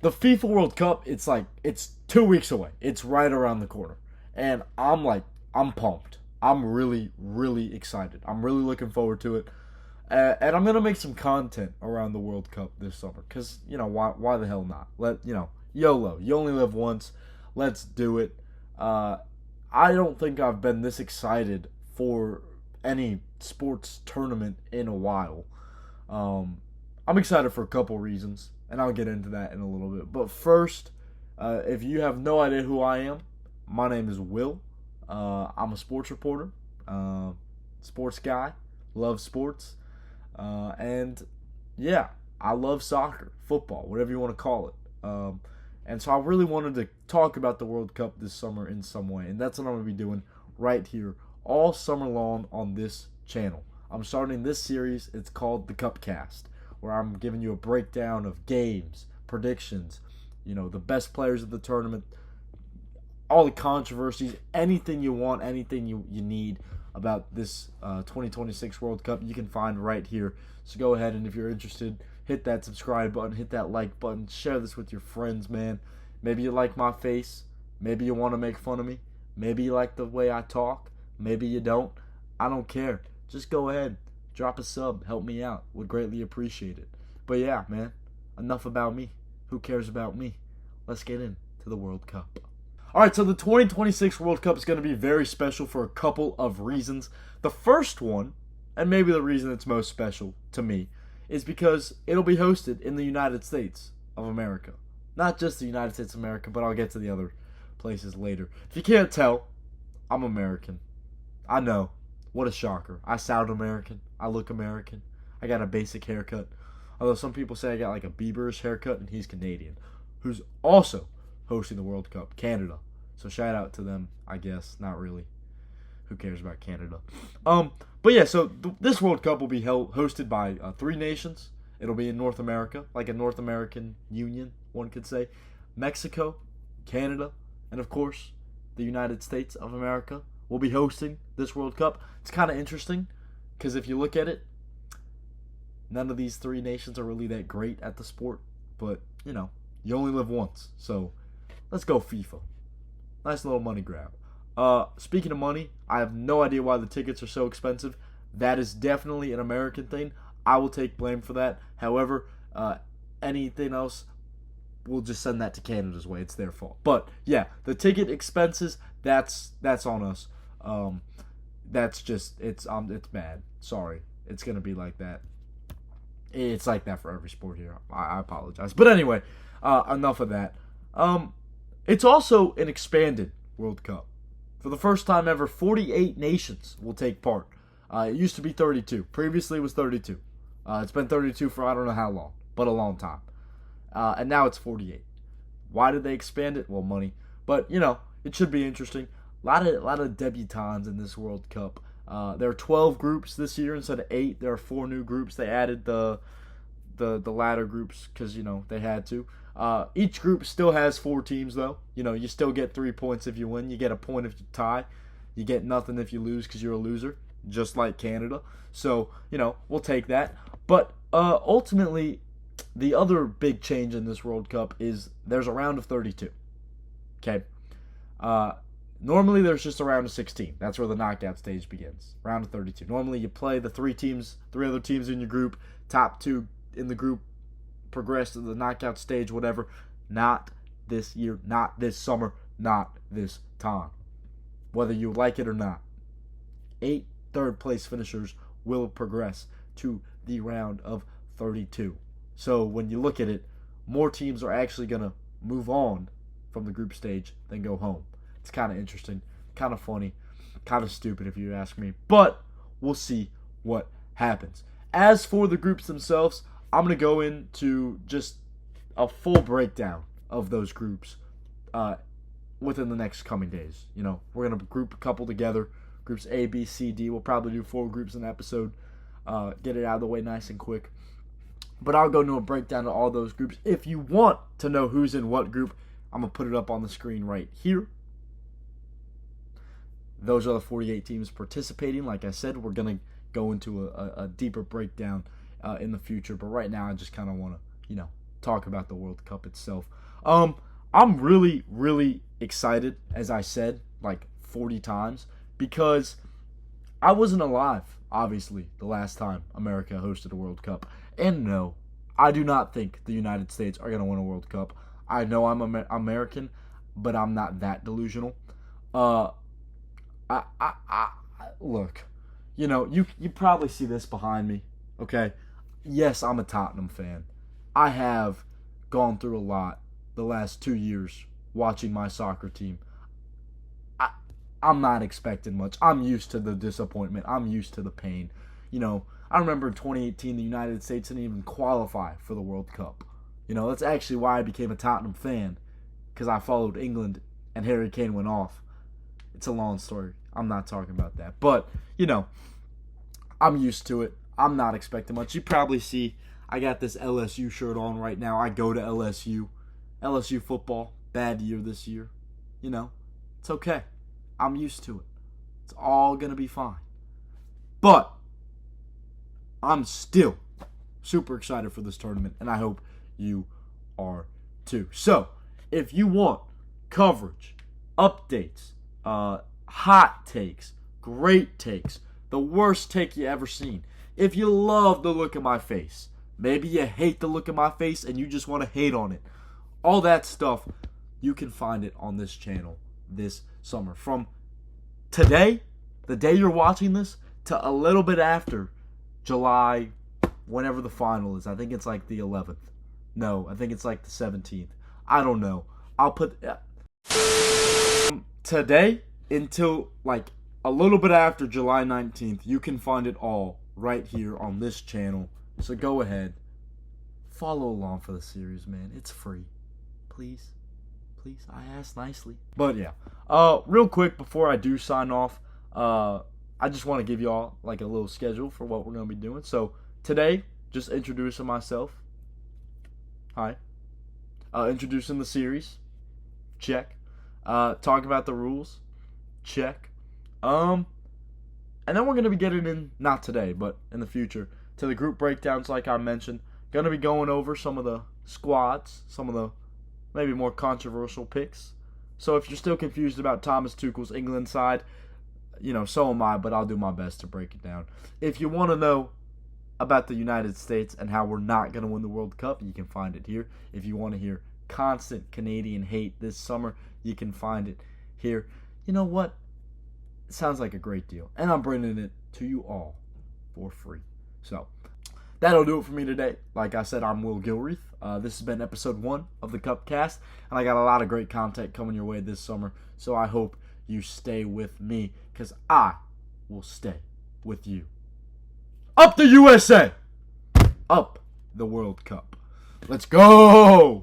the FIFA World Cup, it's 2 weeks away. It's right around the corner. And I'm pumped. I'm really, really excited. I'm really looking forward to it. And I'm gonna make some content around the World Cup this summer, cause why the hell not? YOLO. You only live once. Let's do it. I don't think I've been this excited for any sports tournament in a while. I'm excited for a couple reasons, and I'll get into that in a little bit. But first, if you have no idea who I am, my name is Will. I'm a sports reporter, sports guy, love sports. And yeah, I love soccer, football, whatever you want to call it. And so I really wanted to talk about the World Cup this summer in some way. And that's what I'm going to be doing right here all summer long on this channel. I'm starting this series. It's called the Cupcast, where I'm giving you a breakdown of games, predictions, the best players of the tournament, all the controversies, anything you want, anything you need about this 2026 World Cup, you can find right here. So go ahead, and if you're interested, hit that subscribe button, hit that like button, share this with your friends, man. Maybe you like my face, maybe you want to make fun of me, maybe you like the way I talk, maybe you don't. I don't care. Just go ahead, drop a sub, help me out. Would greatly appreciate it. But yeah, man, enough about me. Who cares about me? Let's get into the World Cup. Alright, so the 2026 World Cup is going to be very special for a couple of reasons. The first one, and maybe the reason it's most special to me, is because it'll be hosted in the United States of America. Not just the United States of America, but I'll get to the other places later. If you can't tell, I'm American. I know. What a shocker. I sound American. I look American. I got a basic haircut. Although some people say I got like a Bieberish haircut, and he's Canadian. Who's also hosting the World Cup, Canada. So shout out to them, I guess. Not really. Who cares about Canada? But yeah, so this World Cup will be hosted by 3 nations. It'll be in North America, like a North American Union, one could say. Mexico, Canada, and of course, the United States of America will be hosting this World Cup. It's kind of interesting, because if you look at it, none of these 3 nations are really that great at the sport. But, you only live once, so let's go FIFA. Nice little money grab. Speaking of money, I have no idea why the tickets are so expensive. That is definitely an American thing. I will take blame for that. However, anything else, we'll just send that to Canada's way. It's their fault. But yeah, the ticket expenses, that's on us. It's bad. Sorry, it's gonna be like that. It's like that for every sport here. I apologize. But anyway, enough of that. It's also an expanded World Cup. For the first time ever, 48 nations will take part. It used to be 32. Previously, it was 32. It's been 32 for I don't know how long, but a long time. And now it's 48. Why did they expand it? Well, money. But, it should be interesting. A lot of debutants in this World Cup. There are 12 groups this year instead of 8. There are 4 new groups. They added the latter groups because, they had to. Each group still has 4 teams, though. You still get 3 points if you win. You get a point if you tie. You get nothing if you lose because you're a loser, just like Canada. So, we'll take that. But ultimately, the other big change in this World Cup is there's a round of 32. Okay? Normally, there's just a round of 16. That's where the knockout stage begins. Round of 32. Normally, you play the 3 other teams in your group. Top 2 in the group progress to the knockout stage, whatever. Not this year, not this summer, not this time. Whether you like it or not. 8 third-place finishers will progress to the round of 32. So when you look at it, more teams are actually going to move on from the group stage than go home. It's kind of interesting, kind of funny, kind of stupid if you ask me. But we'll see what happens. As for the groups themselves, I'm going to go into just a full breakdown of those groups within the next coming days. We're going to group a couple together. Groups A, B, C, D. We'll probably do 4 groups in an episode. Get it out of the way nice and quick. But I'll go into a breakdown of all those groups. If you want to know who's in what group, I'm going to put it up on the screen right here. Those are the 48 teams participating. Like I said, we're going to go into a deeper breakdown in the future. But right now, I just kind of want to, talk about the World Cup itself. I'm really, really excited, as I said like 40 times, because I wasn't alive, obviously, the last time America hosted a World Cup. And no, I do not think the United States are going to win a World Cup. I know I'm American, but I'm not that delusional. Uh, Look, you probably see this behind me, okay? Yes, I'm a Tottenham fan. I have gone through a lot the last 2 years watching my soccer team. I'm not expecting much. I'm used to the disappointment. I'm used to the pain. I remember in 2018 the United States didn't even qualify for the World Cup. That's actually why I became a Tottenham fan, because I followed England and Harry Kane went off. It's a long story. I'm not talking about that. But, I'm used to it. I'm not expecting much. You probably see I got this LSU shirt on right now. I go to LSU. LSU football, bad year this year. It's okay. I'm used to it. It's all going to be fine. But I'm still super excited for this tournament, and I hope you are too. So, if you want coverage, updates, hot takes, great takes, the worst take you ever seen, if you love the look of my face, maybe you hate the look of my face and you just want to hate on it, all that stuff, you can find it on this channel this summer. From today, the day you're watching this, to a little bit after July, whenever the final is. I think it's like the 11th. No, I think it's like the 17th. I don't know. I'll put today until like a little bit after July 19th. You can find it all right here on this channel. So go ahead, follow along for the series, man. It's free. Please, I ask nicely. But yeah, real quick before I do sign off, I just want to give y'all like a little schedule for what we're going to be doing. So today, just introducing myself. Hi. Introducing the series. Check. Talk about the rules. Check. And then we're going to be getting in, not today, but in the future, to the group breakdowns like I mentioned. Going to be going over some of the squads, some of the maybe more controversial picks. So if you're still confused about Thomas Tuchel's England side, so am I, but I'll do my best to break it down. If you want to know about the United States and how we're not going to win the World Cup, you can find it here. If you want to hear constant Canadian hate this summer, you can find it here. You know what? It sounds like a great deal. And I'm bringing it to you all for free. So, that'll do it for me today. Like I said, I'm Will Gilreath. This has been episode 1 of the Cupcast. And I got a lot of great content coming your way this summer. So I hope you stay with me, because I will stay with you. Up the USA! Up the World Cup. Let's go!